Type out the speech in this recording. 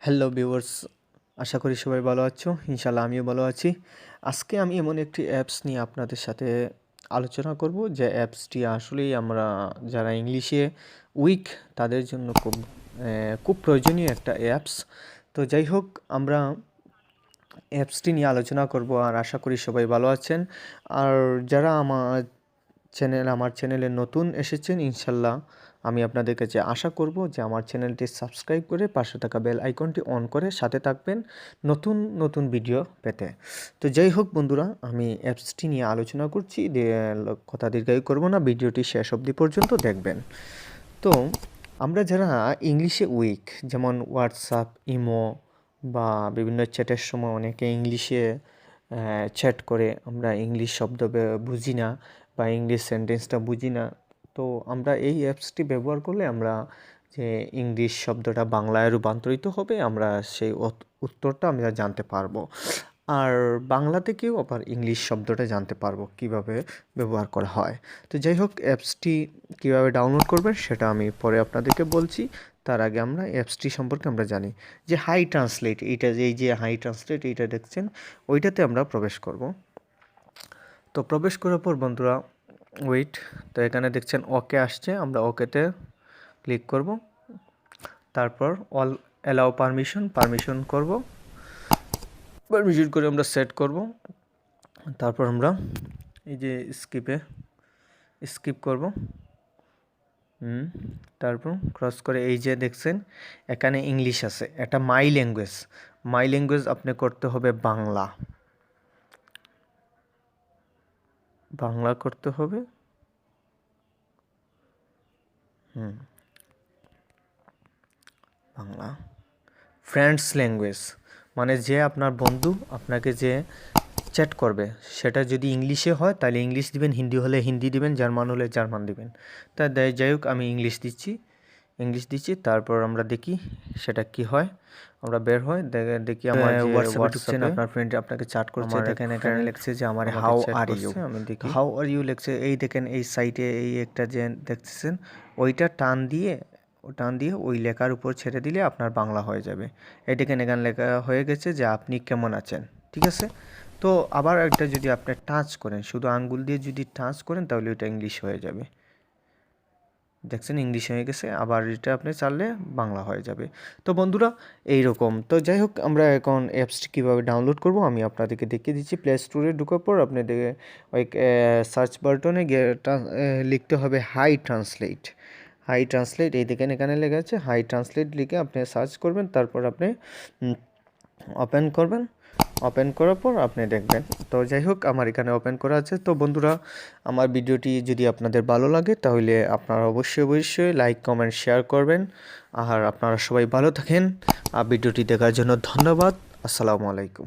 Hello viewers, আশা করি সবাই ভালো আছো। ইনশাল্লাহ আমিও ভালো আছি। আজকে আমি এমন একটি অ্যাপস নিয়ে আপনাদের সাথে আলোচনা করব, যে অ্যাপসটি আসলেই আমরা যারা ইংলিশে উইক তাদের জন্য খুব প্রয়োজনীয় একটা অ্যাপস। তো যাই হোক, আমরা অ্যাপসটি নিয়ে আলোচনা করব আর আশা করি সবাই ভালো আছেন। আর যারা আমার চ্যানেলে নতুন এসেছেন, ইনশাল্লাহ আমি আপনাদের কাছে আশা করব যে আমার চ্যানেলটি সাবস্ক্রাইব করে পাশে থাকা বেল আইকনটি অন করে সাথে থাকবেন নতুন নতুন ভিডিও পেতে। তো যাই হোক বন্ধুরা, আমি অ্যাপসটি নিয়ে আলোচনা করছি, কথা দীর্ঘায়ু করব না, ভিডিওটি শেষ অবধি পর্যন্ত দেখবেন। তো আমরা যারা ইংলিশে উইক, যেমন হোয়াটসঅ্যাপ, ইমো বা বিভিন্ন চ্যাটের সময় অনেকে ইংলিশে চ্যাট করে, আমরা ইংলিশ শব্দ বুঝি না বা ইংলিশ সেন্টেন্সটা বুঝি না। তো আমরা এই অ্যাপসটি ব্যবহার করলে আমরা যে ইংলিশ শব্দটা বাংলায় রূপান্তরিত হবে, আমরা সেই উত্তরটা আমরা জানতে পারবো। আর বাংলা থেকেও আবার ইংলিশ শব্দটা জানতে পারবো কীভাবে ব্যবহার করা হয়। তো যাই হোক, অ্যাপসটি কীভাবে ডাউনলোড করবেন সেটা আমি পরে আপনাদেরকে বলছি। তার আগে আমরা অ্যাপসটি সম্পর্কে আমরা জানি যে হাই ট্রান্সলেট, এই যে হাই ট্রান্সলেট এইটা দেখছেন, ওইটাতে আমরা প্রবেশ করব। তো প্রবেশ করার পর বন্ধুরা ওয়েট, তো এখানে দেখছেন ওকে আসছে, আমরা ওকেতে ক্লিক করব। তারপর অল অ্যালাউ পারমিশন করব, পারমিশন করে আমরা সেট করব। তারপর আমরা এই যে স্কিপ করব। তারপর ক্রস করে এই যে দেখছেন এখানে ইংলিশ আছে, এটা মাই ল্যাঙ্গুয়েজ আপনি করতে হবে বাংলা করতে হবে। বাংলা ফ্রেন্ডস ল্যাঙ্গুয়েজ, মানে যে আপনার বন্ধু আপনাকে যে চ্যাট করবে সেটা যদি ইংলিশে হয় তাহলে ইংলিশ দিবেন, হিন্দি হলে হিন্দি দিবেন, জার্মান হলে জার্মান দিবেন। তা যাই হোক, আমি ইংলিশ দিচ্ছি। তারপর আমরা দেখি সেটা কি হয়, আমরা বের হয় দেখি আমার যে হোয়াটসঅ্যাপে আপনার ফ্রেন্ড আপনাকে চ্যাট করছে, দেখেন এখানে লেখছে যে আমার হাউ আর ইউ, আমি দেখি হাউ আর ইউ লেখছে। এই দেখেন এই সাইটে এই একটা যে দেখতেছেন, ওইটা টান দিয়ে ওই লেখার উপর ছেড়ে দিলে আপনার বাংলা হয়ে যাবে। এই দেখেন এখানে লেখা হয়ে গেছে যে আপনি কেমন আছেন, ঠিক আছে। তো আবার একটা যদি আপনি টাচ করেন, শুধু আঙ্গুল দিয়ে যদি টাচ করেন তাহলে ওটা ইংলিশ হয়ে যাবে। দেখছেন ইংলিশ হয়ে গেছে, আবার এটা আপনি চাললে বাংলা হয়ে যাবে। তো বন্ধুরা এই রকম। তো যাই হোক, আমরা এখন অ্যাপসটি কীভাবে ডাউনলোড করব আমি আপনাদেরকে দেখিয়ে দিচ্ছি। প্লে স্টোরে ঢোকার পর আপনি ওই সার্চ বাটনে গিয়ে লিখতে হবে হাই ট্রান্সলেট। এই দেখেন এখানে লেখা আছে হাই ট্রান্সলেট, লিখে আপনি সার্চ করবেন। তারপর আপনি ওপেন করার পর আপনি দেখবেন। তো যাই হোক, আমার এখানে ওপেন করা আছে। তো বন্ধুরা, আমার ভিডিওটি যদি আপনাদের ভালো লাগে তাহলে আপনারা অবশ্যই লাইক কমেন্ট শেয়ার করবেন। আর আপনারা সবাই ভালো থাকেন। আর ভিডিওটি দেখার জন্য ধন্যবাদ। আসসালামু আলাইকুম।